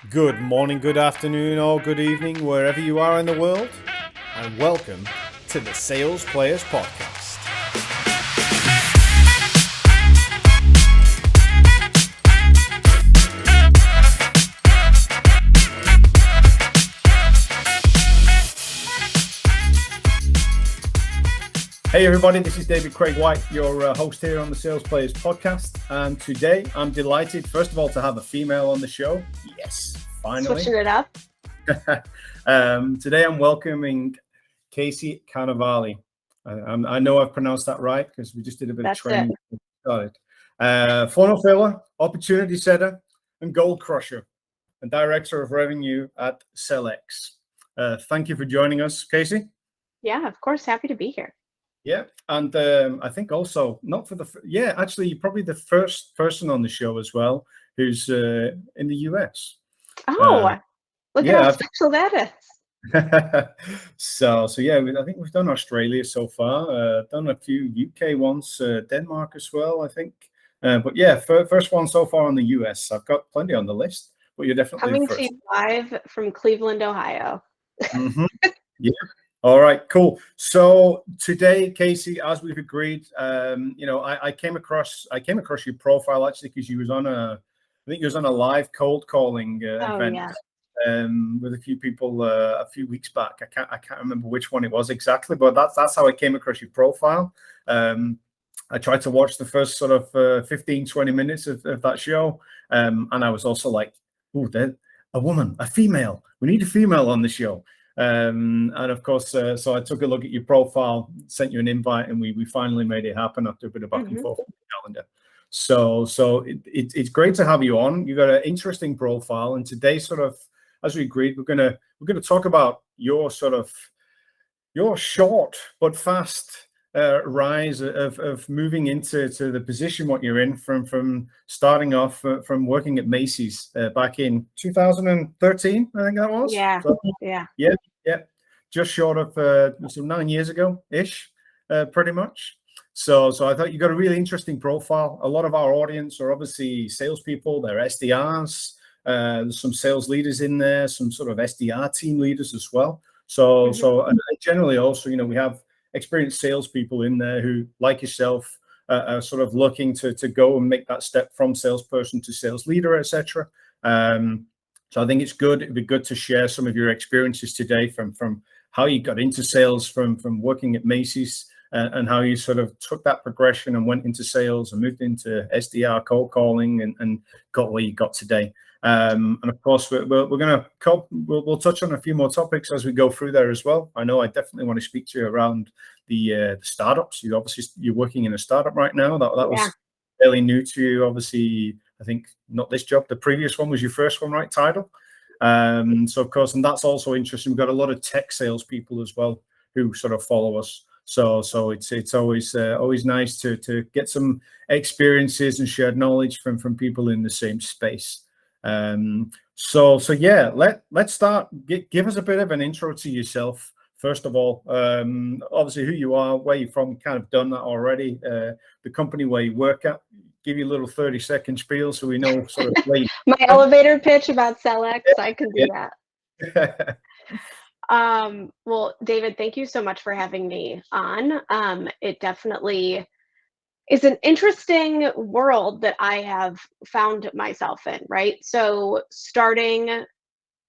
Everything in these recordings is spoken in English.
Good morning, good afternoon, or good evening, wherever you are in the world, and welcome to the Sales Players Podcast. Hey everybody, this is David Craig White, your host here on the Sales Players Podcast, and today I'm delighted, first of all, to have a female on the show. Yes, finally. Switching it up. Today I'm welcoming Casey Carnevale. I know I've pronounced that right because we just did a bit of training. Got it. Funnel filler, opportunity setter, and goal crusher, and director of revenue at SellX. Thank you for joining us, Casey. Yeah, of course. Happy to be here. Yeah, and I think also actually probably the first person on the show as well who's in the US. Oh, look at how special that is. So yeah, I think we've done Australia so far, done a few UK ones, Denmark as well, I think. But yeah, first one so far on the US. I've got plenty on the list, but you're definitely coming first. to you live from Cleveland, Ohio. Mm-hmm. Yeah. All right, cool. So today, Casey, as we've agreed, I came across your profile actually because you was on I think you was on a live cold calling event. Yeah. With a few people a few weeks back. I can't remember which one it was exactly, but that's how I came across your profile. I tried to watch the first sort of 15, 20 minutes of that show, and I was also like, oh, a woman, a female. We need a female on the show. And of course, so I took a look at your profile, sent you an invite, and we finally made it happen after a bit of back and forth on the calendar. So it's great to have you on. You've got an interesting profile, and today, sort of as we agreed, we're gonna talk about your short but fast rise of moving into the position what you're in from starting off from working at Macy's back in 2013, I think that was. Yeah. So, yeah, just short of 9 years ago ish, pretty much. So I thought you got a really interesting profile. A lot of our audience are obviously salespeople, they're SDRs. There's some sales leaders in there, some sort of SDR team leaders as well. So and generally also, we have experienced salespeople in there who, like yourself, are sort of looking to go and make that step from salesperson to sales leader, etc. So I think it's good. It'd be good to share some of your experiences today from how you got into sales from working at Macy's and how you sort of took that progression and went into sales and moved into SDR cold calling and got where you got today. And of course, we'll touch on a few more topics as we go through there as well. I know I definitely want to speak to you around the startups. You're working in a startup right now. That was fairly new to you. Obviously, I think not this job. The previous one was your first one, right? Title. So of course, and that's also interesting. We've got a lot of tech sales people as well who sort of follow us. So it's always nice to get some experiences and shared knowledge from people in the same space. So yeah, let's start. Give us a bit of an intro to yourself. First of all, obviously who you are, where you're from, kind of done that already. The company where you work at, give you a little 30-second spiel so we know sort of my elevator pitch about SellX. I can do that. Well, David, thank you so much for having me on. It definitely is an interesting world that I have found myself in, right? So starting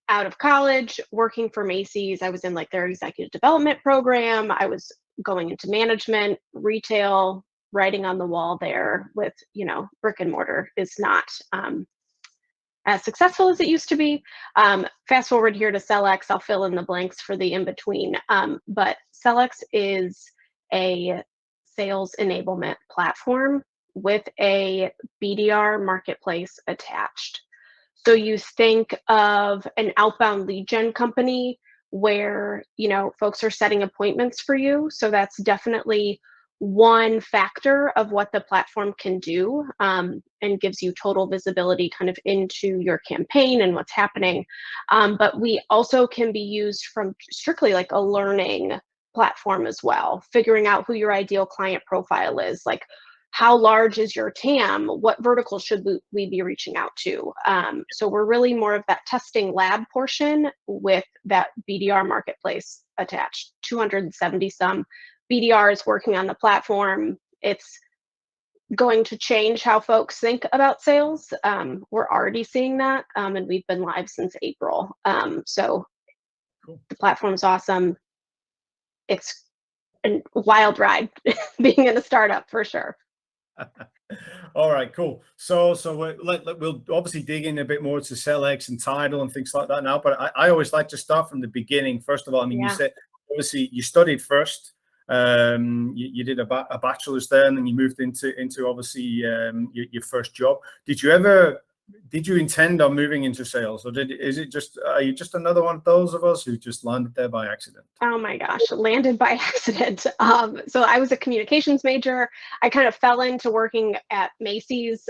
out of college, working for Macy's, I was in like their executive development program. I was going into management, retail, writing on the wall there with, brick and mortar is not as successful as it used to be. Fast forward here to SellX, I'll fill in the blanks for the in-between. But SellX is a sales enablement platform with a BDR marketplace attached. So you think of an outbound lead gen company where, folks are setting appointments for you. So that's definitely one factor of what the platform can do, and gives you total visibility kind of into your campaign and what's happening. But we also can be used from strictly like a learning platform as well, figuring out who your ideal client profile is, like how large is your TAM? What verticals should we be reaching out to? So we're really more of that testing lab portion with that BDR marketplace attached. 270 some BDRs working on the platform. It's going to change how folks think about sales. We're already seeing that, and we've been live since April. So Cool. the platform's awesome. It's a wild ride being in a startup for sure. All right, cool. So we'll obviously dig in a bit more to SellX and title and things like that now. But I always like to start from the beginning. First of all, I mean, you said obviously you studied first. You did a bachelor's there, and then you moved into obviously your first job. Did you intend on moving into sales, or are you just another one of those of us who just landed there by accident? Oh my gosh, landed by accident. So I was a communications major. I kind of fell into working at Macy's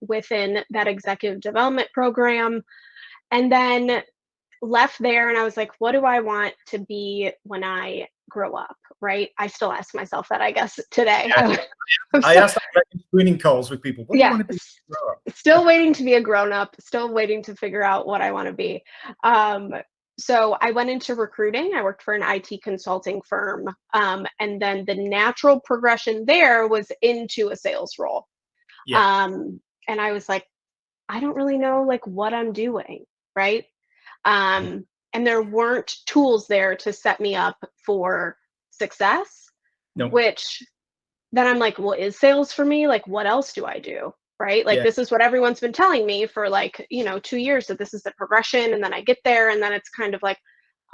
within that executive development program, and then left there, and I was like, what do I want to be when I grow up, right? I still ask myself that, I guess, today. Yeah. I asked that in screening calls with people. What do you want to be? Still waiting to be a grown-up, still waiting to figure out what I want to be. So I went into recruiting. I worked for an IT consulting firm. And then the natural progression there was into a sales role. Yeah. And I was like, I don't really know like what I'm doing, right? And there weren't tools there to set me up for success, which then I'm like, well, is sales for me? Like, what else do I do? Right? Like, this is what everyone's been telling me for like, 2 years, that this is the progression. And then I get there, and then it's kind of like,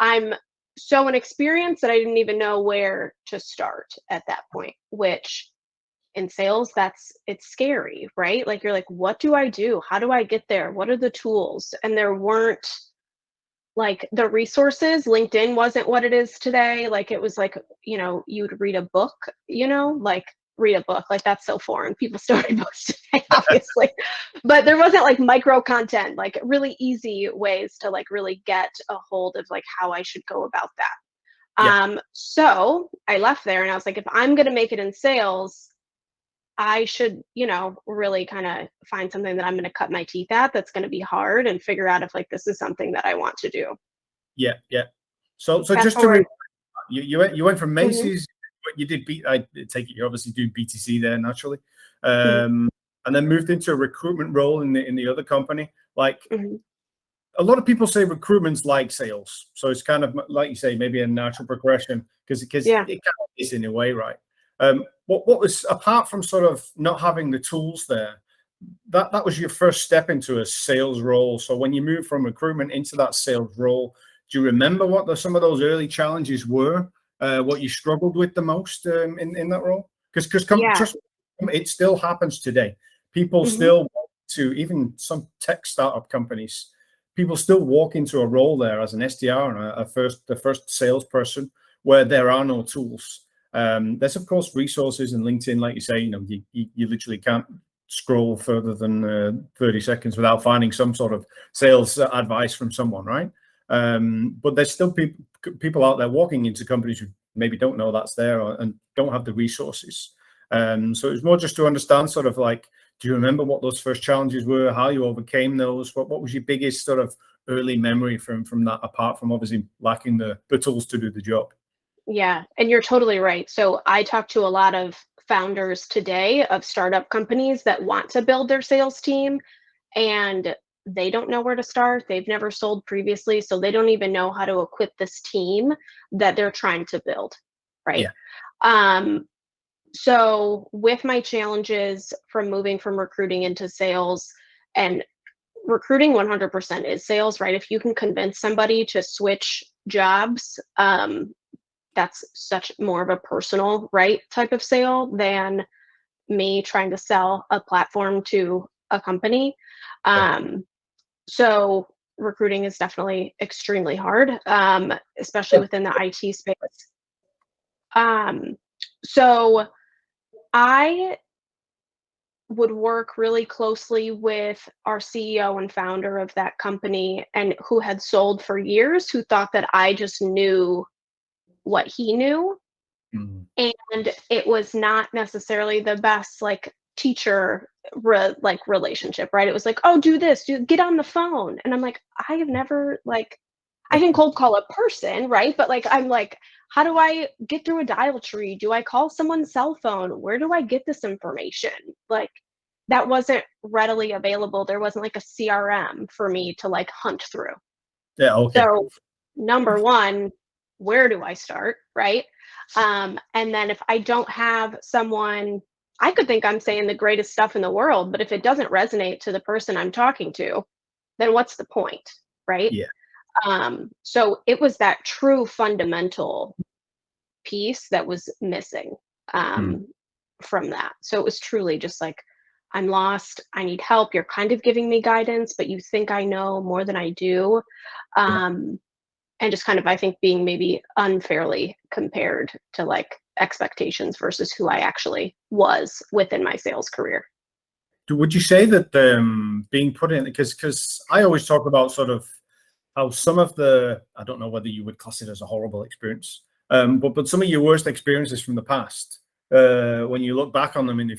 I'm so inexperienced that I didn't even know where to start at that point, which in sales, it's scary, right? Like, you're like, what do I do? How do I get there? What are the tools? And there weren't like the resources. LinkedIn wasn't what it is today. Like, it was like, you'd read a book, like read a book, like that's so foreign. People still read books today, obviously. But there wasn't like micro content, like really easy ways to like really get a hold of like how I should go about that. So I left there, and I was like, if I'm going to make it in sales, I should, really kind of find something that I'm going to cut my teeth at, that's going to be hard, and figure out if like this is something that I want to do. Yeah. So just to you went from Macy's, you did I take it you're obviously doing BTC there naturally, and then moved into a recruitment role in the other company. Like a lot of people say recruitment's like sales, so it's kind of like you say, maybe a natural progression because it kind of is in a way, right? What was, apart from sort of not having the tools there, that was your first step into a sales role. So when you moved from recruitment into that sales role, do you remember what some of those early challenges were? What you struggled with the most in that role? Because it still happens today. People still want to, even some tech startup companies, people still walk into a role there as an SDR and the first salesperson where there are no tools. There's of course resources in LinkedIn, like you say, you literally can't scroll further than 30 seconds without finding some sort of sales advice from someone, right? But there's still people out there walking into companies who maybe don't know that's there and don't have the resources. So it's more just to understand sort of like, do you remember what those first challenges were, how you overcame those? What was your biggest sort of early memory from that, apart from obviously lacking the tools to do the job? Yeah, and you're totally right. So I talk to a lot of founders today of startup companies that want to build their sales team, and they don't know where to start. They've never sold previously, so they don't even know how to equip this team that they're trying to build, right? So with my challenges from moving from recruiting into sales, and recruiting 100% is sales, right? If you can convince somebody to switch jobs, that's such more of a personal, right, type of sale than me trying to sell a platform to a company. So recruiting is definitely extremely hard, especially within the IT space. So I would work really closely with our CEO and founder of that company, and who had sold for years, who thought that I just knew what he knew. And it was not necessarily the best like teacher relationship, right? It was like, oh, do this, get on the phone. And I'm like, I have never like, I can cold call a person, right? But like, I'm like, how do I get through a dial tree? Do I call someone's cell phone? Where do I get this information? Like, that wasn't readily available. There wasn't like a CRM for me to like hunt through. Yeah. Okay. So, number one, where do I start, right? And then if I don't have someone, I could think I'm saying the greatest stuff in the world, but if it doesn't resonate to the person I'm talking to, then what's the point, right? Yeah. So it was that true fundamental piece that was missing from that. So it was truly just like, I'm lost. I need help. You're kind of giving me guidance, but you think I know more than I do. Yeah. And just kind of, I think, being maybe unfairly compared to like expectations versus who I actually was within my sales career. Would you say that being put in, because I always talk about sort of how some of the, I don't know whether you would class it as a horrible experience, but some of your worst experiences from the past, when you look back on them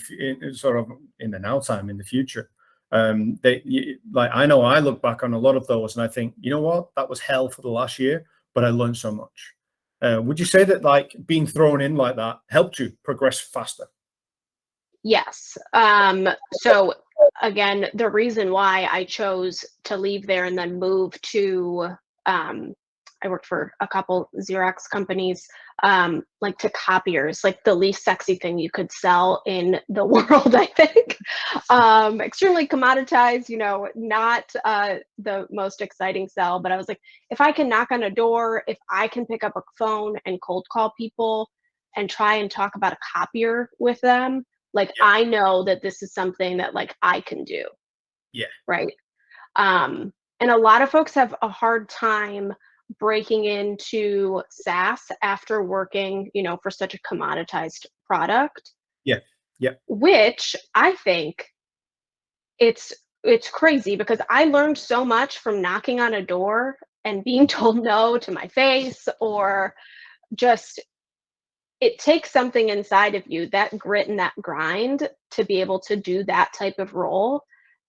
sort of in the now time, in the future, like I know I look back on a lot of those and I think, you know what, that was hell for the last year, but I learned so much. Would you say that like being thrown in like that helped you progress faster? Yes. So again, the reason why I chose to leave there and then move to, I worked for a couple Xerox companies, like to copiers, like the least sexy thing you could sell in the world, I think. Extremely commoditized, not the most exciting sell, but I was like, if I can knock on a door, if I can pick up a phone and cold call people and try and talk about a copier with them, like, Yeah. I know that this is something that like I can do, Yeah. right? And a lot of folks have a hard time breaking into SaaS after working, for such a commoditized product, Yeah. Yeah. which I think it's crazy because I learned so much from knocking on a door and being told no to my face, or just it takes something inside of you, that grit and that grind, to be able to do that type of role.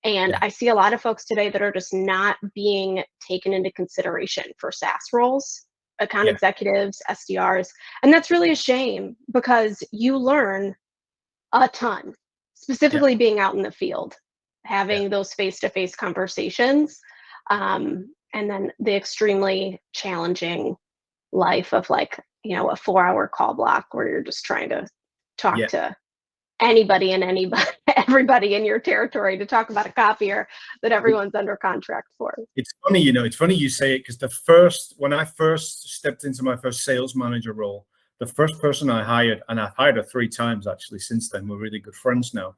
And Yeah. I see a lot of folks today that are just not being taken into consideration for SaaS roles, account Yeah. executives, SDRs. And that's really a shame because you learn a ton, Yeah. specifically being out in the field, Yeah. having those face to face conversations. And then the extremely challenging life of like, a 4-hour call block where you're just trying to talk Yeah. to anybody and anybody, everybody in your territory to talk about a copier that everyone's under contract for. It's funny, it's funny you say it, because when I first stepped into my first sales manager role, the first person I hired, and I've hired her 3 times actually since then, we're really good friends now.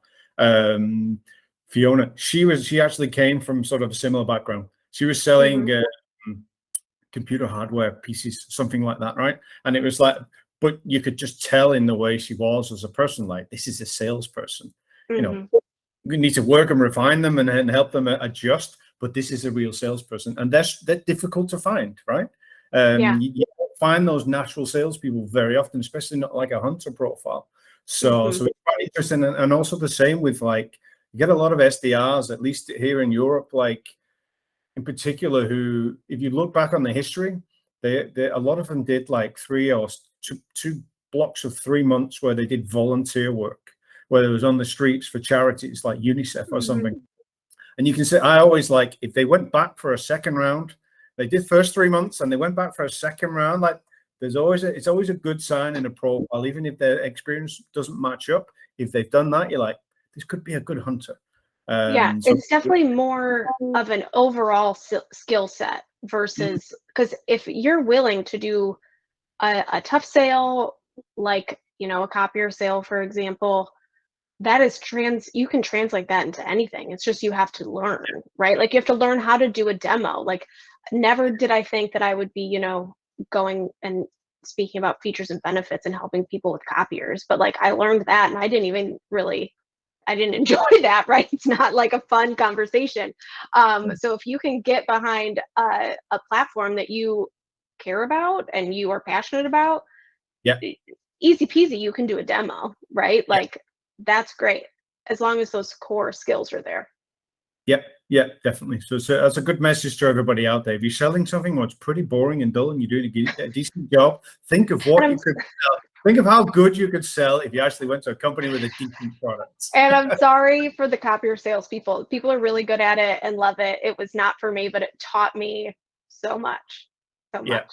Fiona, she actually came from sort of a similar background. She was selling computer hardware pieces, something like that, right? And it was like, but you could just tell in the way she was as a person, like, this is a salesperson. We need to work and refine them and help them adjust, but this is a real salesperson, and they're difficult to find, right? Yeah. You don't find those natural salespeople very often, especially not like a hunter profile. So it's quite interesting, and also the same with like, you get a lot of SDRs, at least here in Europe, like in particular, who, if you look back on the history, a lot of them did like 3 or 2 blocks of 3 months where they did volunteer work, where it was on the streets for charities like UNICEF or something. And you can say, I always like, if they went back for a second round, they did first 3 months and they went back for a second round, like it's always a good sign in a profile, even if their experience doesn't match up. If they've done that, you're like, this could be a good hunter. Yeah, So it's definitely more of an overall skill set versus, because if you're willing to do a tough sale, like, a copier sale, for example, that is you can translate that into anything. It's just you have to learn, right? Like you have to learn how to do a demo. Like never did I think that I would be, going and speaking about features and benefits and helping people with copiers, but like I learned that and I didn't enjoy that, right? It's not like a fun conversation. So if you can get behind a platform that you care about and you are passionate about, yeah, easy peasy, you can do a demo, right? Like that's great as long as those core skills are there. Yep. Yeah, definitely. So that's a good message to everybody out there. If you're selling something that's pretty boring and dull and you're doing a decent job, think of what you could sell. Think of how good you could sell if you actually went to a company with a decent product. And I'm sorry for the copier salespeople. People are really good at it and love it. It was not for me, but it taught me so much. So much.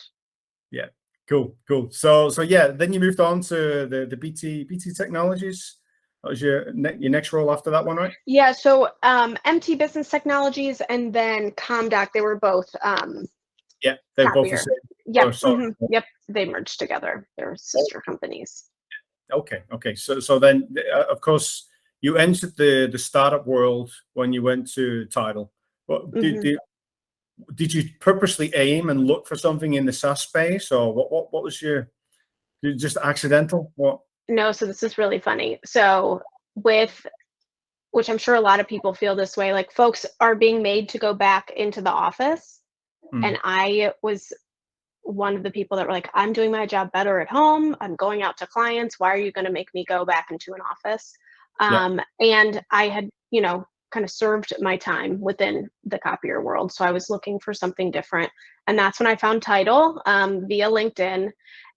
Yeah. Cool. So yeah, then you moved on to the BT Technologies. That was your next role after that one, right? Yeah. So MT Business Technologies and then ComDoc, they were both they're both the copier. same. Yep. Yep. They merged together. They're sister companies. Okay. So then, of course, you entered the startup world when you went to Tidal. What did you purposely aim and look for something in the SaaS space, or what was just accidental? What? No, so this is really funny. So which I'm sure a lot of people feel this way, like folks are being made to go back into the office. And I was one of the people that were like, I'm doing my job better at home. I'm going out to clients. Why are you going to make me go back into an office? And I had, kind of served my time within the copier world. So I was looking for something different. And that's when I found Tidal via LinkedIn.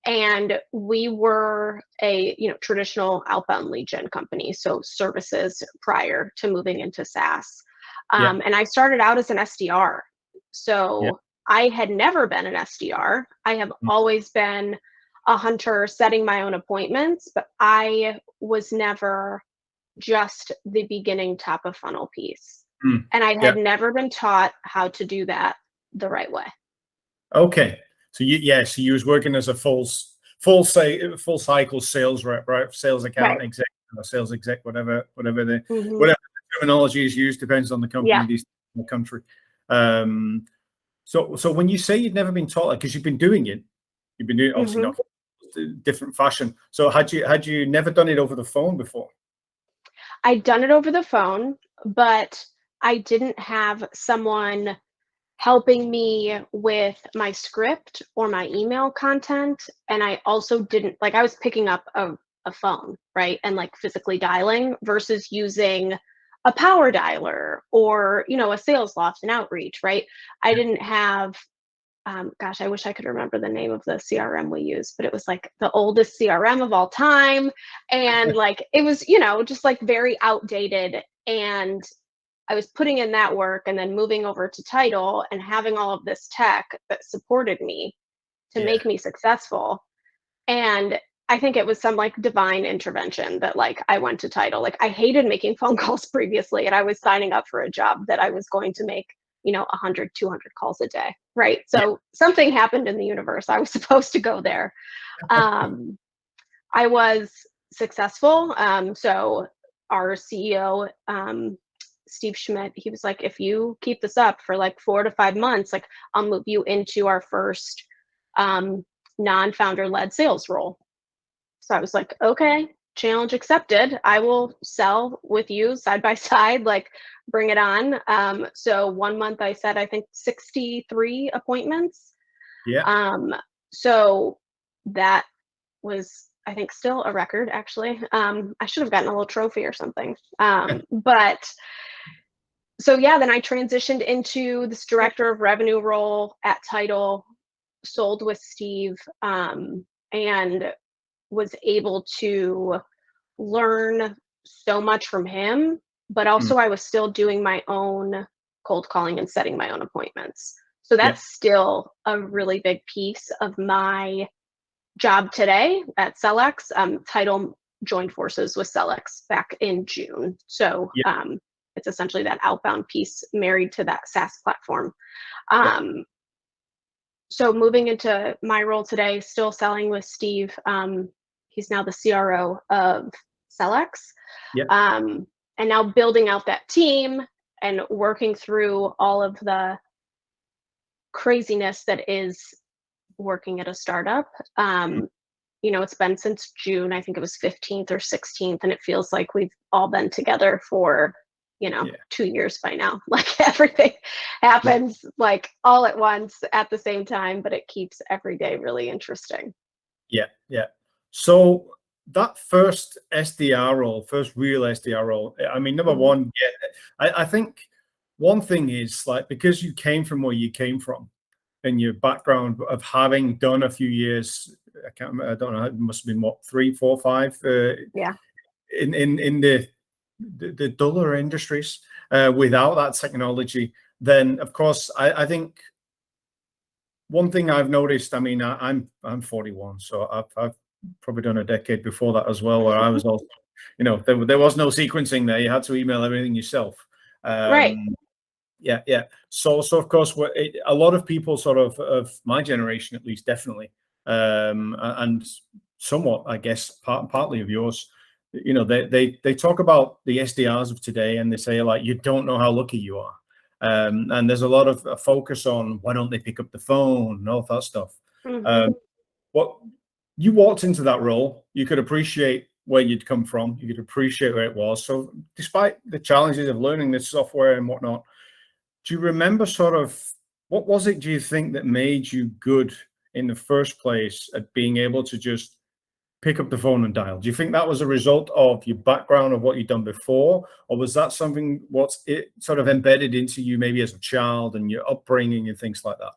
And we were a traditional outbound lead gen company, so services prior to moving into SaaS. And I started out as an SDR. So I had never been an SDR. I have always been a hunter setting my own appointments, but I was never just the beginning top of funnel piece. And I had never been taught how to do that the right way. Okay. So you was working as a full cycle sales rep, right? Sales account exec, or sales exec, whatever the terminology is used, depends on the company, the country. So when you say you'd never been taught, because you've been doing it obviously not different fashion. So had you never done it over the phone before? I'd done it over the phone, but I didn't have someone helping me with my script or my email content. And I also didn't, like, I was picking up a phone, right? And like physically dialing versus using a power dialer or, a sales loft and outreach, right? I didn't have, I wish I could remember the name of the CRM we used, but it was like the oldest CRM of all time. And like, it was, just like very outdated. And I was putting in that work and then moving over to Tidal and having all of this tech that supported me to make me successful. And I think it was some like divine intervention that like I went to Tidal. Like I hated making phone calls previously, and I was signing up for a job that I was going to make 100, 200 calls a day, right? So something happened in the universe. I was supposed to go there. I was successful. So our CEO, Steve Schmidt, he was like, if you keep this up for like 4 to 5 months, like I'll move you into our first non-founder led sales role. So I was like, okay, challenge accepted. I will sell with you side by side, like bring it on. So 1 month I said, I think 63 appointments. So that was, I think, still a record actually. I should have gotten a little trophy or something. But so then I transitioned into this director of revenue role at Tidal, sold with Steve, and was able to learn so much from him, but also I was still doing my own cold calling and setting my own appointments. So that's still a really big piece of my job today at SellX. Tidal joined forces with SellX back in June. So it's essentially that outbound piece married to that SaaS platform. So moving into my role today, still selling with Steve. He's now the CRO of SellX. And now building out that team and working through all of the craziness that is working at a startup. It's been since June, I think it was 15th or 16th, and it feels like we've all been together for 2 years by now. Like everything happens like all at once at the same time, but it keeps every day really interesting. Yeah. So that first SDR role, first real SDR role, I mean, number one, yeah, I think one thing is like, because you came from where you came from and your background of having done a few years, I can't remember, I don't know, it must have been what, 3, 4, 5, Yeah. in the duller industries without that technology, then of course, I think one thing I've noticed, I mean, I'm 41, so I've probably done a decade before that as well, where I was also, you know, there was no sequencing there. You had to email everything yourself. Right. Yeah. So of course, a lot of people sort of my generation, at least, definitely, and somewhat, I guess, partly of yours. You know, they talk about the SDRs of today, and they say like, you don't know how lucky you are. And there's a lot of focus on why don't they pick up the phone and all that stuff. What you walked into that role, you could appreciate where you'd come from, you could appreciate where it was. So despite the challenges of learning this software and whatnot, do you remember sort of what was it, do you think, that made you good in the first place at being able to just pick up the phone and dial? Do you think that was a result of your background of what you'd done before, or was that something what's it sort of embedded into you maybe as a child and your upbringing and things like that?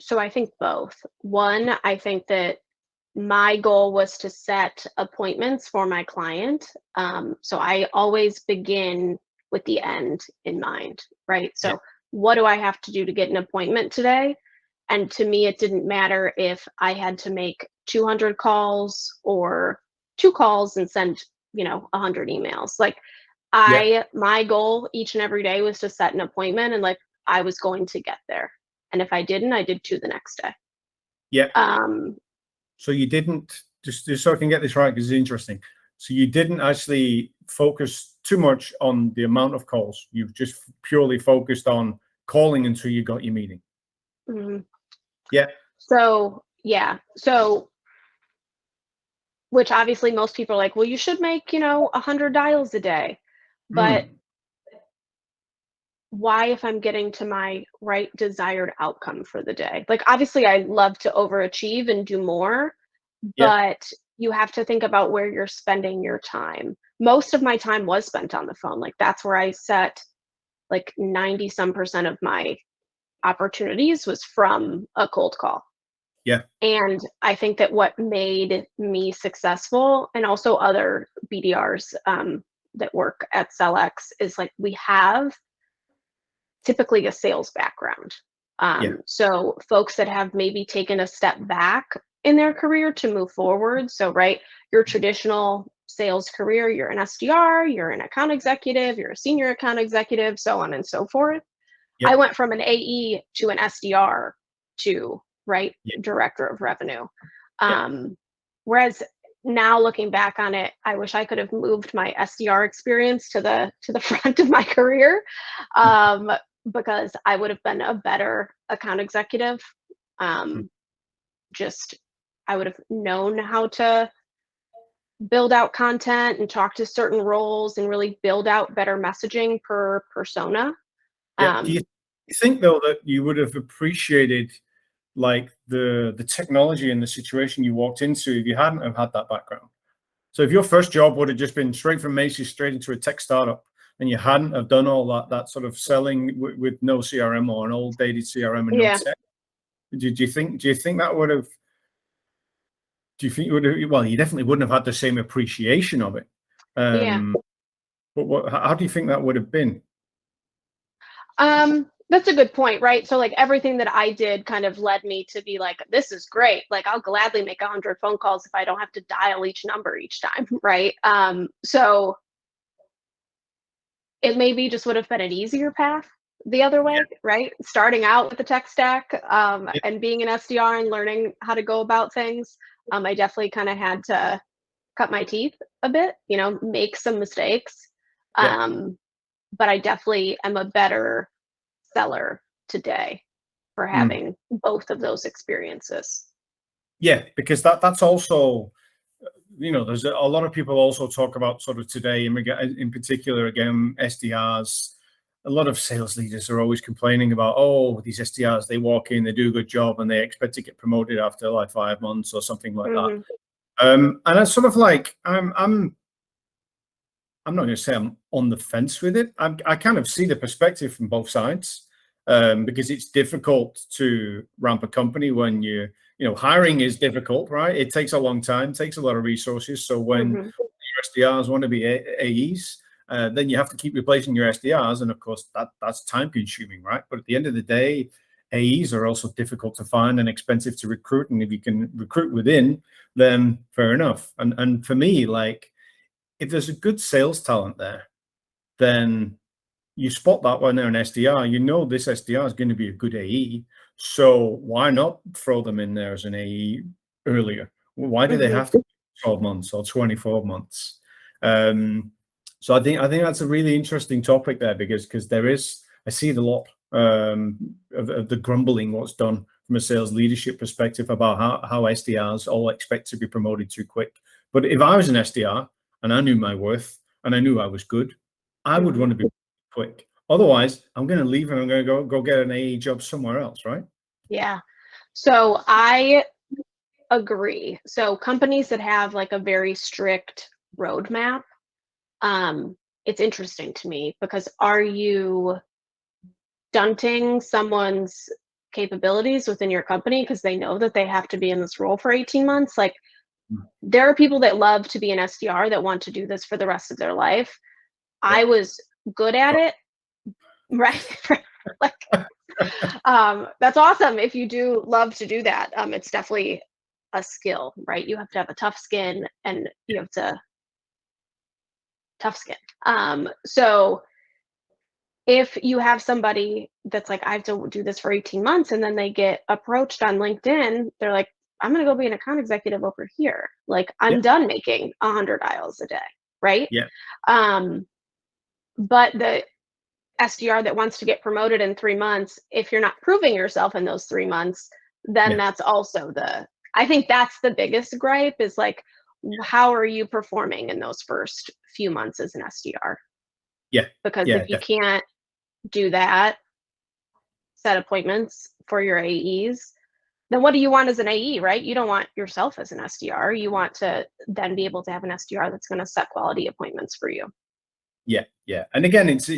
So I think both. One, I think that my goal was to set appointments for my client. So I always begin with the end in mind, right? Yeah. So what do I have to do to get an appointment today? And to me, it didn't matter if I had to make 200 calls or 2 calls and send, 100 emails. Like Yeah. my goal each and every day was to set an appointment, and like I was going to get there. And if I didn't, I did 2 the next day. Yeah. Um, So you didn't, just so I can get this right, because it's interesting. So you didn't actually focus too much on the amount of calls. You've just purely focused on calling until you got your meeting. mhm. Yeah. So yeah, so which obviously most people are like, well, you should make 100 dials a day, but Mm. why if I'm getting to my right desired outcome for the day? Like obviously I love to overachieve and do more, Yeah. but you have to think about where you're spending your time. Most of my time was spent on the phone. Like that's where I set like 90 some percent of my opportunities was from a cold call. Yeah. And I think that what made me successful, and also other BDRs that work at SellX, is like we have typically a sales background. Yeah. So folks that have maybe taken a step back in their career to move forward. So, right, your traditional sales career, you're an SDR, you're an account executive, you're a senior account executive, so on and so forth. I Yep. went from an AE to an SDR to, right, Yeah. director of revenue. Yeah. Whereas now looking back on it, I wish I could have moved my SDR experience to the front of my career, Mm. um, because I would have been a better account executive. Mm. Just I would have known how to build out content and talk to certain roles and really build out better messaging per persona. Yeah. Do you Um, think though that you would have appreciated like the technology and the situation you walked into if you hadn't have had that background? So if your first job would have just been straight from Macy's straight into a tech startup, and you hadn't have done all that sort of selling with no CRM or an old dated CRM and no yeah, tech, do you think that would have, do you think you would have, well, you definitely wouldn't have had the same appreciation of it. yeah. But how do you think that would have been? That's a good point, right? So like everything that I did kind of led me to be like, this is great. Like I'll gladly make 100 phone calls if I don't have to dial each number each time, right? So it maybe just would have been an easier path the other Yeah. way, right? Starting out with the tech stack, Yeah. and being an SDR and learning how to go about things. I definitely kind of had to cut my teeth a bit, make some mistakes. Yeah. Um, but I definitely am a better seller today for Mm. having both of those experiences. Yeah, because that's also, you know, there's a lot of people also talk about sort of today in particular, again, SDRs, a lot of sales leaders are always complaining about, oh, these SDRs, they walk in, they do a good job, and they expect to get promoted after like 5 months or something like that. And I sort of like, I'm not going to say I'm on the fence with it. I kind of see the perspective from both sides, because it's difficult to ramp a company when hiring is difficult, right? It takes a long time, takes a lot of resources. So when your SDRs want to be AEs, then you have to keep replacing your SDRs. And of course, that's time consuming, right? But at the end of the day, AEs are also difficult to find and expensive to recruit. And if you can recruit within, then fair enough. And for me, like, if there's a good sales talent there, then you spot that when they're an SDR. You know this SDR is going to be a good AE. So why not throw them in there as an AE earlier? Why do they have to be 12 months or 24 months? So I think that's a really interesting topic there, because I see it a lot of the grumbling what's done from a sales leadership perspective about how SDRs all expect to be promoted too quick. But if I was an SDR and I knew my worth and I knew I was good, I would want to be quick. Otherwise, I'm going to leave and I'm going to go get an AE job somewhere else, right? Yeah. So I agree. So companies that have like a very strict roadmap, it's interesting to me, because are you stunting someone's capabilities within your company because they know that they have to be in this role for 18 months? Like, there are people that love to be an SDR that want to do this for the rest of their life. Yeah. I was good at it, right? Like, that's awesome if you do love to do that. It's definitely a skill, right? You have to have a tough skin, and you have to tough skin. So if you have somebody that's like, I have to do this for 18 months, and then they get approached on LinkedIn, they're like, I'm going to go be an account executive over here. Like, I'm done making 100 dials a day, right? Yeah. But the SDR that wants to get promoted in 3 months, if you're not proving yourself in those 3 months, then that's also I think that's the biggest gripe, is like, how are you performing in those first few months as an SDR? Yeah. Because if you can't do that, set appointments for your AEs, then what do you want as an AE, right? You don't want yourself as an SDR. You want to then be able to have an SDR that's going to set quality appointments for you. Yeah. And again, it's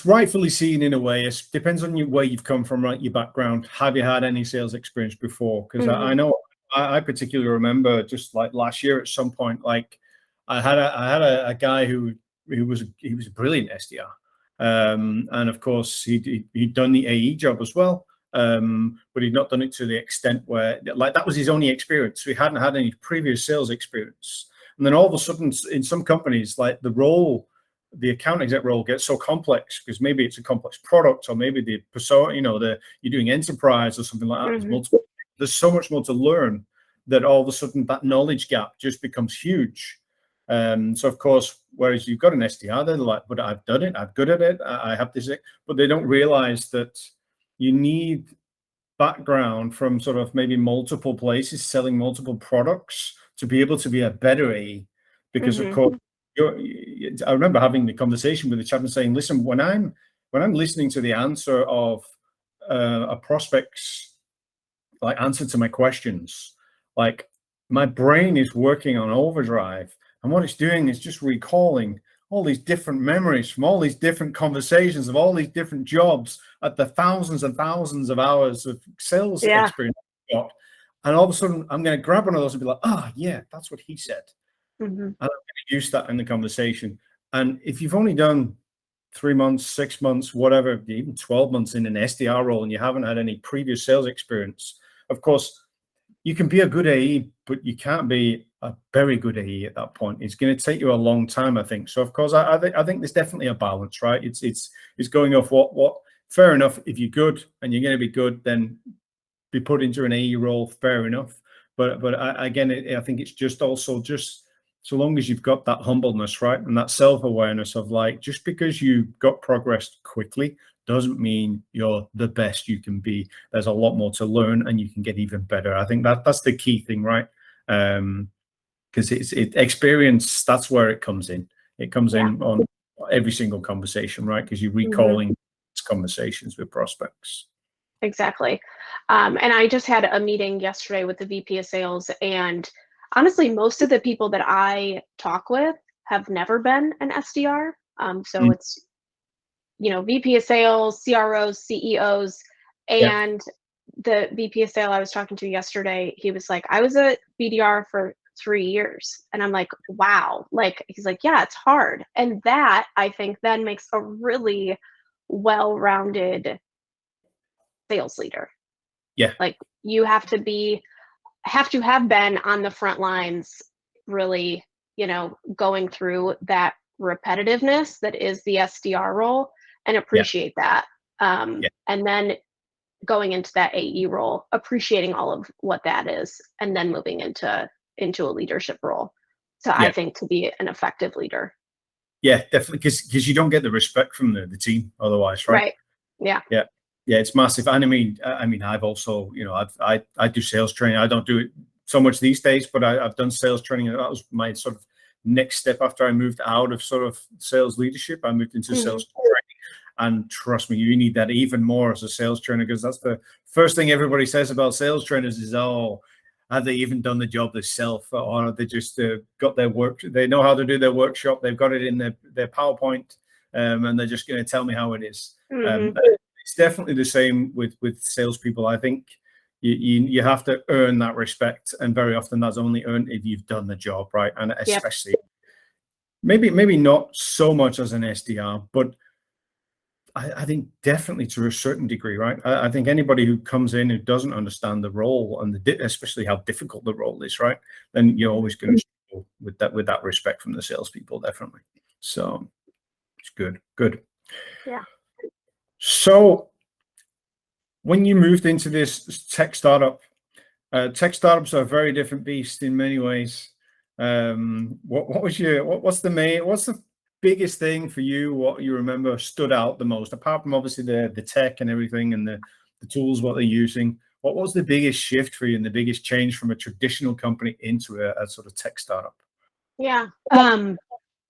rightfully seen in a way. It depends on where you've come from, right? Your background. Have you had any sales experience before? Because I know I particularly remember just like last year at some point, like I had a guy who was a brilliant SDR. And of course he'd done the AE job as well. But he'd not done it to the extent where, like, that was his only experience. So he hadn't had any previous sales experience. And then all of a sudden in some companies, like the account exec role gets so complex because maybe it's a complex product, or maybe the persona, you're doing enterprise or something like that. There's so much more to learn that all of a sudden that knowledge gap just becomes huge. So of course, whereas you've got an SDR, they're like, but I've done it, I'm good at it, I have this, but they don't realize that you need background from sort of maybe multiple places selling multiple products to be able to be a better AE. Because of course, I remember having the conversation with the chap and saying, listen, when I'm listening to the answer of a prospect's like answer to my questions, like my brain is working on overdrive, and what it's doing is just recalling all these different memories from all these different conversations of all these different jobs at the thousands and thousands of hours of sales experience I've got. And all of a sudden I'm going to grab one of those and be like, yeah, that's what he said. And I'm going to use that in the conversation. And if you've only done 3 months, 6 months, whatever, even 12 months in an SDR role, and you haven't had any previous sales experience, of course, you can be a good AE, but you can't be a very good AE at that point. It's going to take you a long time, I think. So, of course, I think there's definitely a balance, right? It's going off what. Fair enough. If you're good and you're going to be good, then be put into an AE role. Fair enough. But I think it's just also so long as you've got that humbleness, right, and that self-awareness of like, just because you got progressed quickly doesn't mean you're the best you can be. There's a lot more to learn, and you can get even better. I think that's the key thing, right? Because it's experience. That's where it comes in. It comes in on every single conversation, right? Because you're recalling conversations with prospects. Exactly. And I just had a meeting yesterday with the VP of sales, and honestly, most of the people that I talk with have never been an SDR. So it's, VP of sales, CROs, CEOs, and the VP of sale I was talking to yesterday, he was like, I was a BDR for 3 years. And I'm like, wow. Like, he's like, yeah, it's hard. And that, I think, then makes a really well-rounded sales leader. Yeah. Like, you have to have been on the front lines, really, going through that repetitiveness that is the SDR role, and appreciate that. And then going into that AE role, appreciating all of what that is, and then moving into a leadership role. So I think to be an effective leader. Yeah, definitely, because you don't get the respect from the team otherwise, right? Right. Yeah. Yeah. Yeah, it's massive. And I mean, I've also, I do sales training. I don't do it so much these days, but I've done sales training, and that was my sort of next step after I moved out of sort of sales leadership. I moved into sales training. And trust me, you need that even more as a sales trainer, because that's the first thing everybody says about sales trainers is, oh, have they even done the job themselves, or they just got their work? They know how to do their workshop. They've got it in their PowerPoint, and they're just going to tell me how it is. It's definitely the same with salespeople. I think you have to earn that respect, and very often that's only earned if you've done the job, right? And especially maybe not so much as an SDR, but I think definitely to a certain degree, right? I think anybody who comes in who doesn't understand the role, and especially how difficult the role is, right? Then you're always going to struggle with that respect from the salespeople, definitely. So it's good. Yeah. So when you moved into this tech startup, tech startups are a very different beast in many ways. What's the biggest thing for you, what you remember stood out the most, apart from obviously the tech and everything and the tools, what they're using? What was the biggest shift for you and the biggest change from a traditional company into a sort of tech startup? Yeah.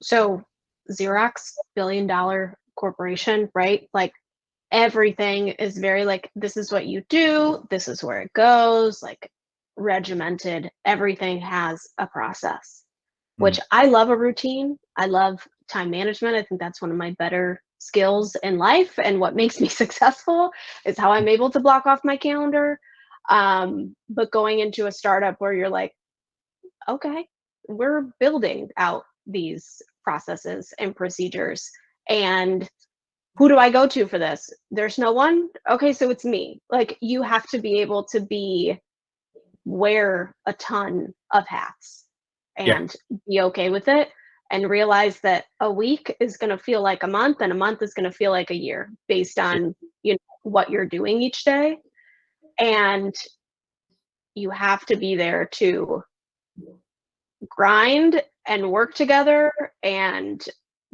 So Xerox, billion-dollar corporation, right? Like, everything is very like, this is what you do, this is where it goes, like regimented. Everything has a process, which I love a routine. I love time management. I think that's one of my better skills in life, and what makes me successful is how I'm able to block off my calendar. But going into a startup where you're like, okay, we're building out these processes and procedures, and who do I go to for this? There's no one. Okay, so it's me. Like, you have to be able to wear a ton of hats and be okay with it, and realize that a week is going to feel like a month, and a month is going to feel like a year, based on what you're doing each day. And you have to be there to grind and work together, and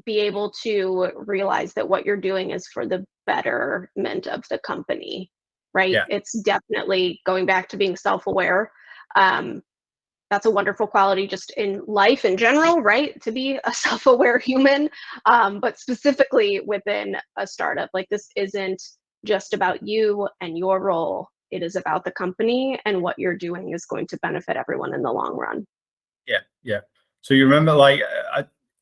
be able to realize that what you're doing is for the betterment of the company, right? It's definitely going back to being self-aware. That's a wonderful quality just in life in general, right? To be a self-aware human, but specifically within a startup. Like, this isn't just about you and your role. It is about the company, and what you're doing is going to benefit everyone in the long run. Yeah. So you remember, like,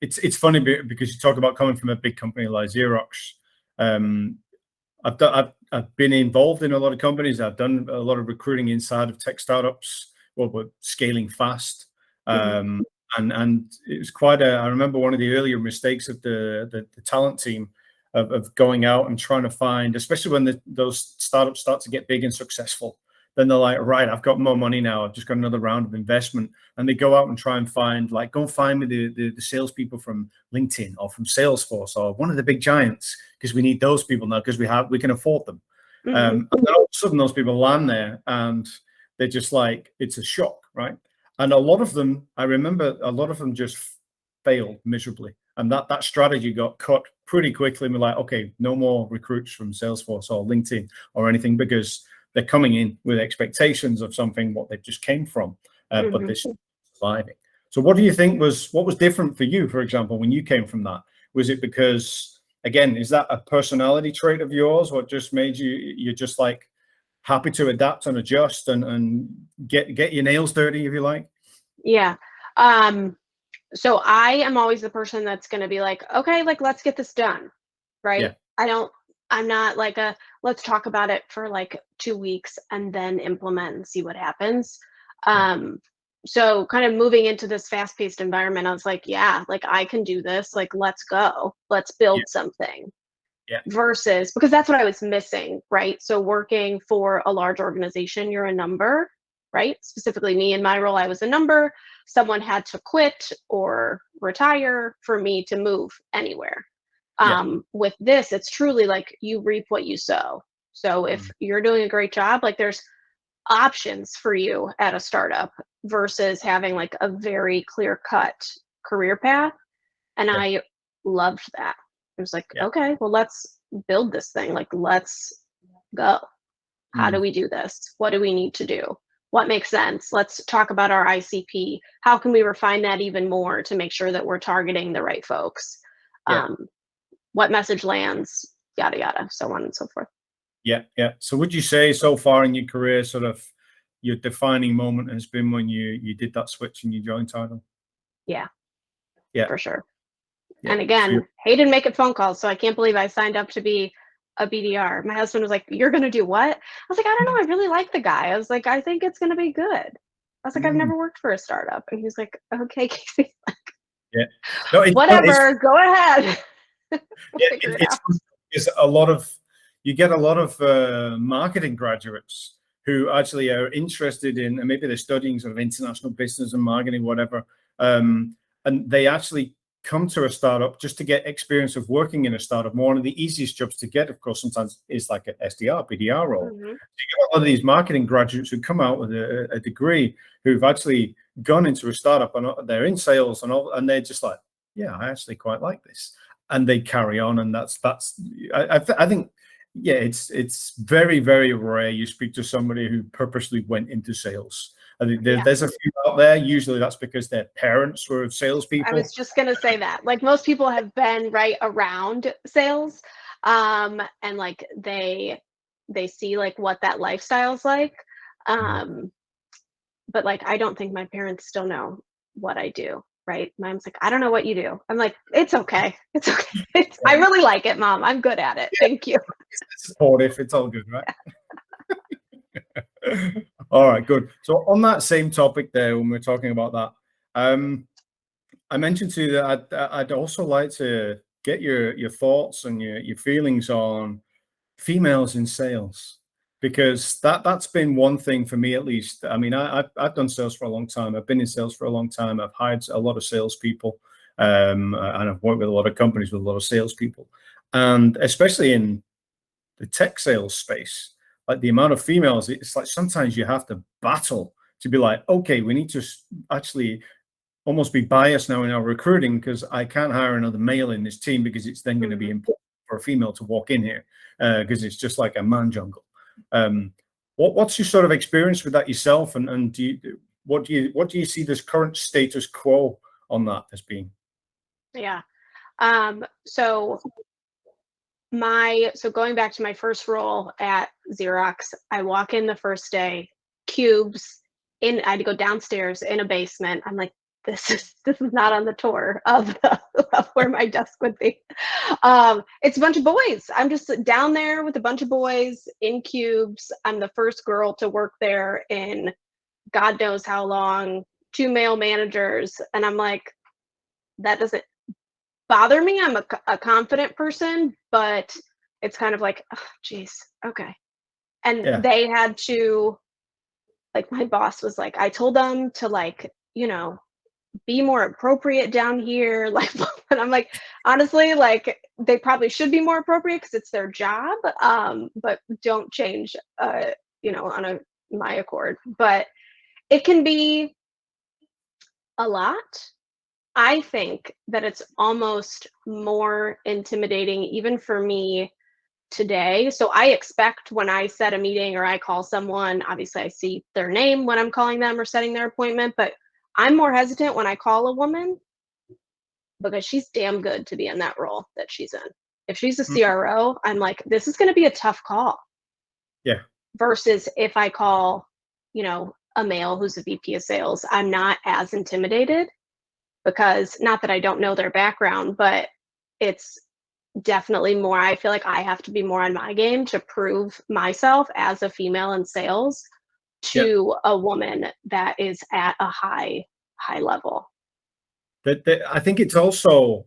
it's funny because you talk about coming from a big company like Xerox. I've been involved in a lot of companies. I've done a lot of recruiting inside of tech startups. Well, we're scaling fast, and it was quite I remember one of the earlier mistakes of the talent team of going out and trying to find, especially when those startups start to get big and successful. Then they're like, right, I've got more money now. I've just got another round of investment. And they go out and try and find, like, go find me the salespeople from LinkedIn or from Salesforce or one of the big giants, because we need those people now because we can afford them. And then all of a sudden those people land there, and they're just like, it's a shock, right? And a lot of them, I remember a lot of them just failed miserably. And that strategy got cut pretty quickly. And we're like, okay, no more recruits from Salesforce or LinkedIn or anything, because they're coming in with expectations of something what they just came from, but they're surviving. So what do you think what was different for you, for example, when you came from that? Was it because, again, is that a personality trait of yours? What just made you're just like happy to adapt and adjust and get your nails dirty, if you like? Yeah. So I am always the person that's going to be like, okay, like, let's get this done. Right. Yeah. I'm not like let's talk about it for like 2 weeks and then implement and see what happens. Yeah. So kind of moving into this fast paced environment, I was like, yeah, like I can do this. Like, let's go, let's Yeah. build something. Yeah. Versus, because that's what I was missing. Right. So working for a large organization, you're a number, right? Specifically me in my role, I was a number. Someone had to quit or retire for me to move anywhere. Yeah. With this, it's truly like you reap what you sow. So if you're doing a great job, like there's options for you at a startup versus having like a very clear cut career path. And Yeah. I loved that. It was like, Yeah. okay, well, let's build this thing. Like, let's go. How do we do this? What do we need to do? What makes sense? Let's talk about our ICP. How can we refine that even more to make sure that we're targeting the right folks? Yeah. What message lands, yada, yada, so on and so forth. Yeah. Yeah. So would you say so far in your career, sort of your defining moment has been when you did that switch and you joined Tidal? Yeah, Yeah. for sure. Yeah. And again, hated making phone calls, so I can't believe I signed up to be a BDR. My husband was like, "You're gonna do what?" I was like, "I don't know. I really like the guy." I was like, "I think it's gonna be good." I was like, "I've never worked for a startup," and he's like, "Okay, Casey, Yeah. No, whatever. Go ahead." Yeah, Figure it out. it's a lot of, you get a lot of marketing graduates who actually are interested in, and maybe they're studying sort of international business and marketing, whatever, and they actually come to a startup just to get experience of working in a startup. One of the easiest jobs to get, of course, sometimes is like an SDR, BDR role. Mm-hmm. So you get a lot of these marketing graduates who come out with a degree who've actually gone into a startup and they're in sales and all, and they're just like, yeah, I actually quite like this. And they carry on, and that's I think, yeah, it's very, very rare you speak to somebody who purposely went into sales. I think there's a few out there. Usually that's because their parents were salespeople. I was just gonna say that. Like, most people have been right around sales, and like they see like what that lifestyle's like. But like, I don't think my parents still know what I do. Right? Mom's like, I don't know what you do. I'm like, it's okay. It's okay. I really like it, Mom. I'm good at it. Thank you. It's supportive. It's all good, right? All right, good. So on that same topic there, when we're talking about that, I mentioned to you that I'd also like to get your thoughts and your feelings on females in sales, because that's been one thing for me, at least. I mean, I've done sales for a long time. I've been in sales for a long time. I've hired a lot of salespeople, and I've worked with a lot of companies with a lot of salespeople, and especially in the tech sales space, like the amount of females, it's like sometimes you have to battle to be like, okay, we need to actually almost be biased now in our recruiting, because I can't hire another male in this team because it's then going to be important for a female to walk in here, because it's just like a man jungle. What's your sort of experience with that yourself, and what do you see this current status quo on that as being? Yeah. So going back to my first role at Xerox, I walk in the first day, cubes in. I had to go downstairs in a basement. I'm like, this is not on the tour of where my desk would be. It's a bunch of boys. I'm just down there with a bunch of boys in cubes. I'm the first girl to work there in God knows how long. 2 male managers, and I'm like, that doesn't bother me. I'm a confident person, but it's kind of like, oh, geez, okay. And Yeah. they had to, like, my boss was like, I told them to, like, be more appropriate down here. Like, and I'm like, honestly, like, they probably should be more appropriate because it's their job. But don't change, on my accord. But it can be a lot. I think that it's almost more intimidating, even for me today. So I expect when I set a meeting or I call someone, obviously I see their name when I'm calling them or setting their appointment, but I'm more hesitant when I call a woman because she's damn good to be in that role that she's in. If she's a Mhm. CRO, I'm like, this is going to be a tough call. Yeah. Versus if I call, a male who's a VP of sales, I'm not as intimidated, because not that I don't know their background, but it's definitely more, I feel like I have to be more on my game to prove myself as a female in sales Yeah. to a woman that is at a high level. That I think it's also,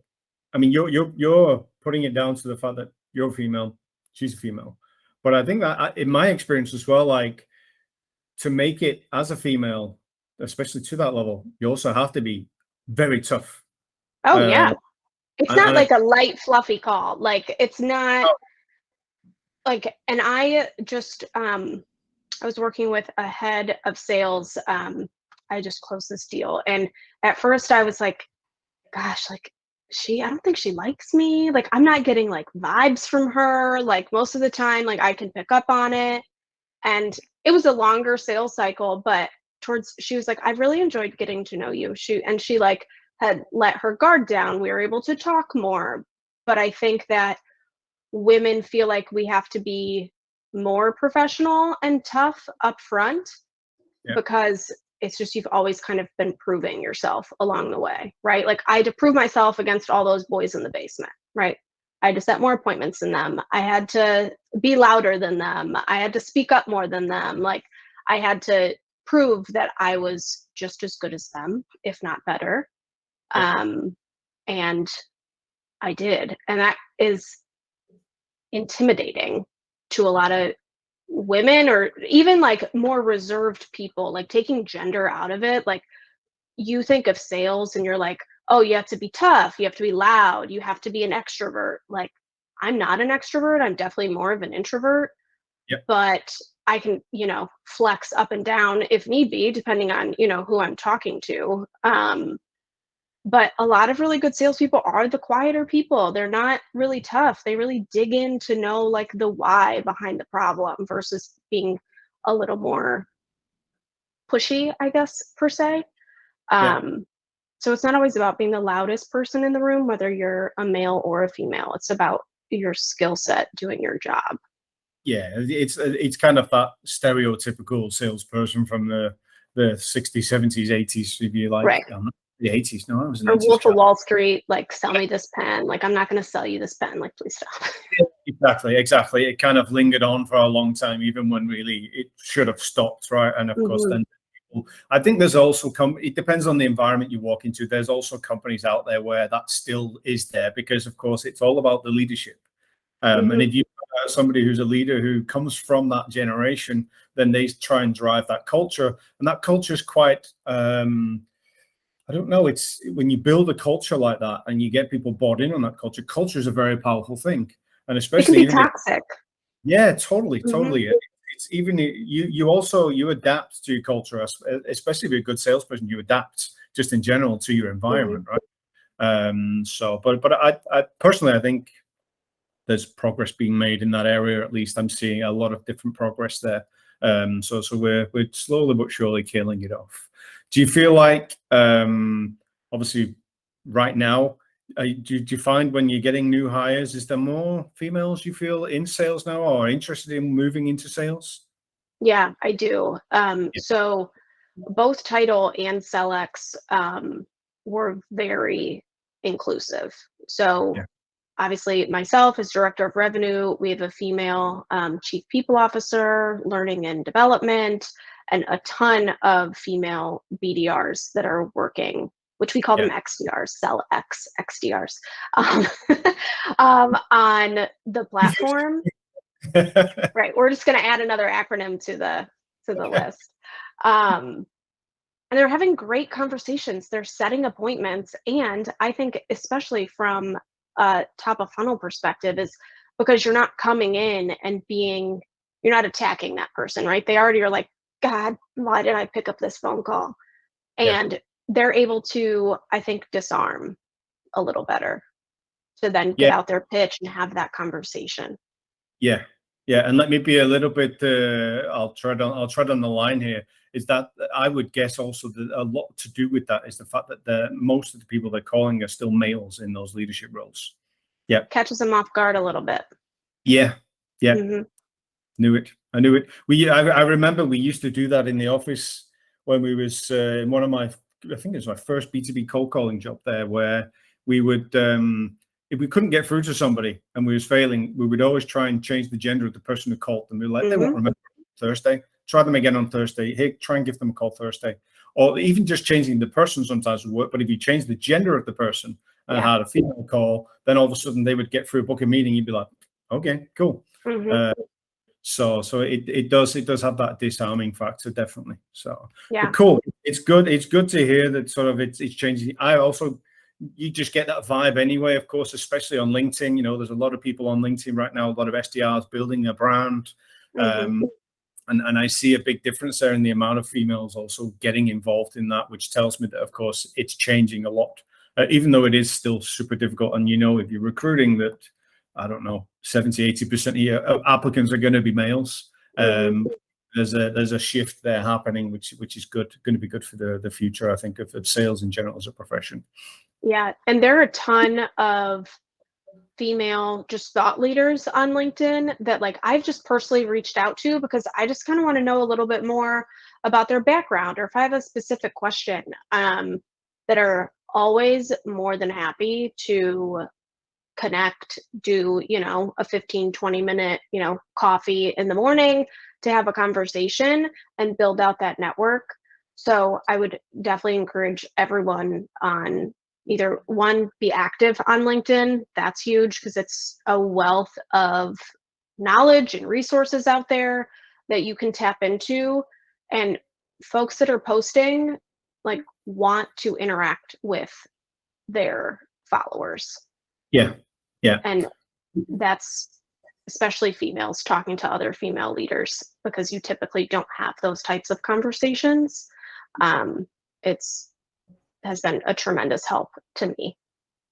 I mean, you're putting it down to the fact that you're female, she's a female, but I think that in my experience as well, like to make it as a female, especially to that level, you also have to be very tough. Oh yeah. Um, It's not and like a light fluffy call. Like it's not oh, like, and I just I was working with a head of sales. I just closed this deal, and at first I was like, gosh, like I don't think she likes me. Like I'm not getting like vibes from her. Like most of the time, like I can pick up on it. And it was a longer sales cycle, but she was like, I've really enjoyed getting to know you. She like had let her guard down. We were able to talk more. But I think that women feel like we have to be more professional and tough up front, yeah, because it's just you've always kind of been proving yourself along the way, right? Like I had to prove myself against all those boys in the basement, right? I had to set more appointments than them. I had to be louder than them. I had to speak up more than them. Like I had to prove that I was just as good as them, if not better. yeah, Um, and I did. And that is intimidating to a lot of women, or even like more reserved people, like taking gender out of it. Like you think of sales and you're like, oh, you have to be tough, you have to be loud, you have to be an extrovert. Like I'm not an extrovert, I'm definitely more of an introvert, yeah, but I can, flex up and down if need be, depending on, who I'm talking to. But a lot of really good salespeople are the quieter people. They're not really tough. They really dig in to know like the why behind the problem versus being a little more pushy, I guess, per se. yeah. Um, so it's not always about being the loudest person in the room, whether you're a male or a female. It's about your skill set doing your job. Yeah, it's kind of that stereotypical salesperson from the 60s, 70s, 80s, if you like. Right. The 80s. No, I was an Or 80s Wolf of child. Wall Street, like, sell me this pen. Like, I'm not going to sell you this pen. Like, please stop. Exactly. It kind of lingered on for a long time, even when really it should have stopped, right? And of course, Hmm. then I think there's also it depends on the environment you walk into. There's also companies out there where that still is there because, of course, it's all about the leadership. And Hmm. if you somebody who's a leader who comes from that generation, then they try and drive that culture, and that culture is quite. I don't know. It's when you build a culture like that and you get people bought in on that culture. Culture is a very powerful thing, and It can especially be even if toxic. yeah, totally, Hmm. totally. It's even you also you adapt to your culture, especially if you're a good salesperson. You adapt just in general to your Hmm. environment, right? So, but I personally I think there's progress being made in that area. At least I'm seeing a lot of different progress there. So we're slowly but surely killing it off. Do you feel like obviously right now? Do you find when you're getting new hires, is there more females you feel in sales now or interested in moving into sales? Yeah, I do. Yeah, So both Title and SellX were very inclusive. So yeah, obviously, myself as director of revenue, we have a female chief people officer, learning and development, and a ton of female BDRs that are working, which we call them yeah. XDRs, SellX XDRs, um, on the platform. Right, we're just going to add another acronym to the list. Um, and they're having great conversations. They're setting appointments, and I think especially from a top of funnel perspective is because you're not coming in and you're not attacking that person, right? They already are like, God, why did I pick up this phone call? Yeah, And they're able to, I think, disarm a little better to then get yeah, out their pitch and have that conversation. yeah. Yeah, and let me be a little bit. I'll tread on the line here. Is that I would guess also that a lot to do with that is the fact that most of the people they're calling are still males in those leadership roles. Yeah, Catches them off guard a little bit. yeah, yeah. Mm-hmm. Knew it. I knew it. I remember we used to do that in the office when we was in one of my, I think it was my first B2B cold calling job there, where we would, if we couldn't get through to somebody and we was failing, we would always try and change the gender of the person who called them. We were like, they won't remember Thursday. Try them again on Thursday. Hey, try and give them a call Thursday. Or even just changing the person sometimes would work. But if you change the gender of the person and had a female call, then all of a sudden they would get through, book a meeting. You'd be like, okay, cool. So it does have that disarming factor, definitely. So but cool. It's good to hear that sort of it's changing. You just get that vibe anyway, of course, especially on LinkedIn. You know, there's a lot of people on LinkedIn right now, a lot of SDRs building their brand. And I see a big difference there in the amount of females also getting involved in that, which tells me that, of course, it's changing a lot, even though it is still super difficult. And, you know, if you're recruiting that, I don't know, 70-80% of your applicants are going to be males. There's a shift there happening, which is good, going to be good for the future, I think, of sales in general as a profession. Yeah, and there are a ton of female just thought leaders on LinkedIn that like I've just personally reached out to because I just kind of want to know a little bit more about their background, or if I have a specific question, that are always more than happy to connect, do, you know, a 15-20 minute, you know, coffee in the morning to have a conversation and build out that network. So I would definitely encourage everyone on either one, be active on LinkedIn. That's huge because it's a wealth of knowledge and resources out there that you can tap into. And folks that are posting like want to interact with their followers. Yeah. And that's especially females talking to other female leaders, because you typically don't have those types of conversations. It's has been a tremendous help to me.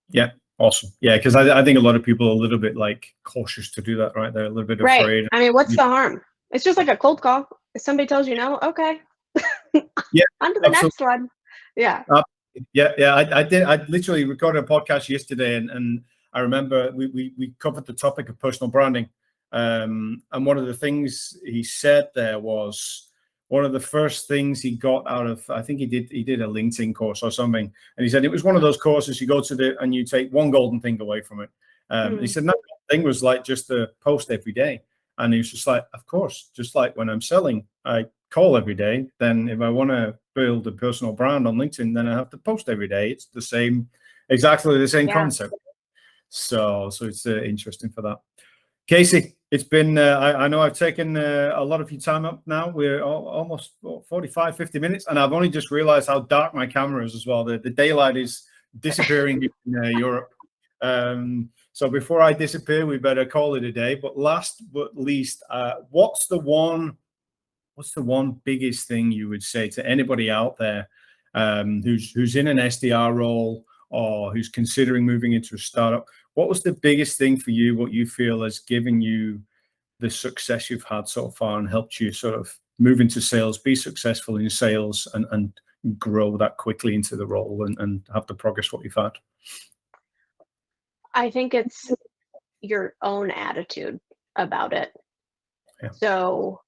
Yeah, awesome. Yeah, because I think a lot of people are a little bit like cautious to do that, right? They're a little bit afraid. I mean, what's the harm? It's just like a cold call. If somebody tells you no, okay. Yeah, on to the next one. Yeah. I literally recorded a podcast yesterday, and I remember we covered the topic of personal branding. And one of the things he said there was, one of the first things he got out of, I think he did a LinkedIn course or something, and he said it was one of those courses you go to and you take one golden thing away from it. He said that thing was like just the post every day, and he was just like, of course, just like when I'm selling, I call every day. Then if I want to build a personal brand on LinkedIn, then I have to post every day. It's exactly the same concept. So it's interesting for that. Casey, it's been, I know I've taken a lot of your time up now. We're almost 45, 50 minutes, and I've only just realized how dark my camera is as well. The daylight is disappearing in Europe. So before I disappear, we better call it a day. But last but least, what's the one biggest thing you would say to anybody out there who's in an SDR role or who's considering moving into a startup? What was the biggest thing for you, what you feel has given you the success you've had so far and helped you sort of move into sales, be successful in sales, and grow that quickly into the role and have the progress what you've had? I think it's your own attitude about it. Yeah. So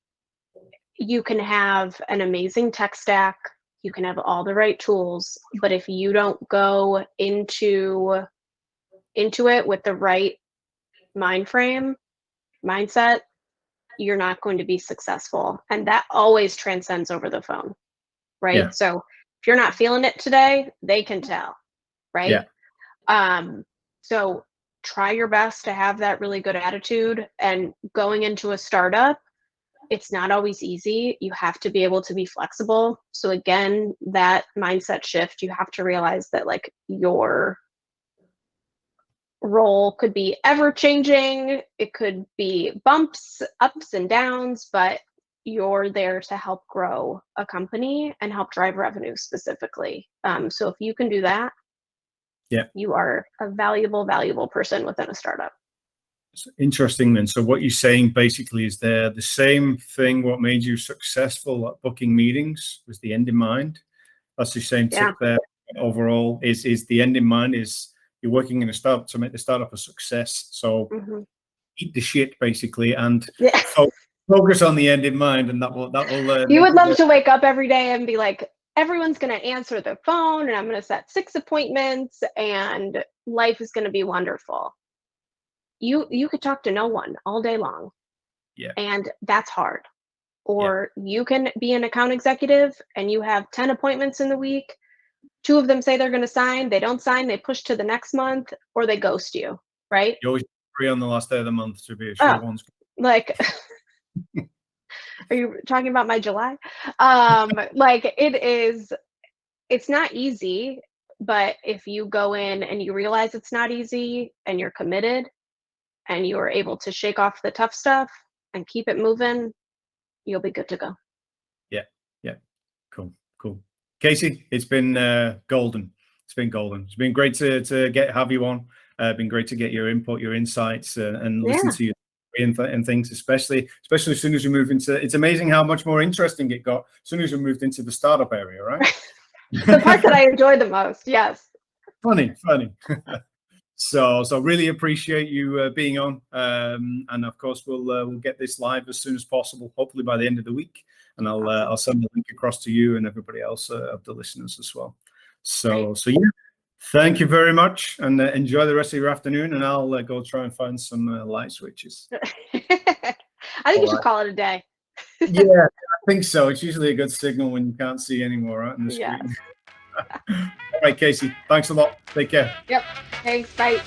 you can have an amazing tech stack, you can have all the right tools, but if you don't go into it with the right mindset, you're not going to be successful. And that always transcends over the phone, right? Yeah. So if you're not feeling it today, they can tell, right? Yeah. So try your best to have that really good attitude. And going into a startup, it's not always easy. You have to be able to be flexible. So again, that mindset shift, you have to realize that like your role could be ever changing. It could be bumps, ups and downs, but you're there to help grow a company and help drive revenue specifically. So if you can do that, you are a valuable person within a startup. It's interesting then. So what you're saying basically is the same thing what made you successful at booking meetings was the end in mind. That's the same tip there. Overall, is the end in mind is you're working in a startup to make the startup a success. So eat the shit basically and focus on the end in mind, and that will you would love to wake up every day and be like, everyone's going to answer their phone and I'm going to set 6 appointments and life is going to be wonderful. You could talk to no one all day long. Yeah. And that's hard. Or you can be an account executive and you have 10 appointments in the week. 2 of them say they're going to sign, they don't sign, they push to the next month, or they ghost you, right? You always free on the last day of the month to be a short ones. Like, are you talking about my July? Like it's not easy, but if you go in and you realize it's not easy and you're committed and you are able to shake off the tough stuff and keep it moving, you'll be good to go. Yeah. Cool. Casey, it's been golden. It's been golden. It's been great to have you on. Been great to get your input, your insights, and listen to you and things, especially as soon as we move into. It's amazing how much more interesting it got as soon as we moved into the startup area, right? The part that I enjoy the most, yes. Funny. So really appreciate you being on, and of course we'll get this live as soon as possible, hopefully by the end of the week, and I'll send the link across to you and everybody else of the listeners as well. So yeah, thank you very much, and enjoy the rest of your afternoon, and I'll go try and find some light switches. I think you should call it a day. Yeah, I think so. It's usually a good signal when you can't see anymore, right, on the screen. All right, Casey, thanks a lot. Take care. Yep. Thanks. Bye.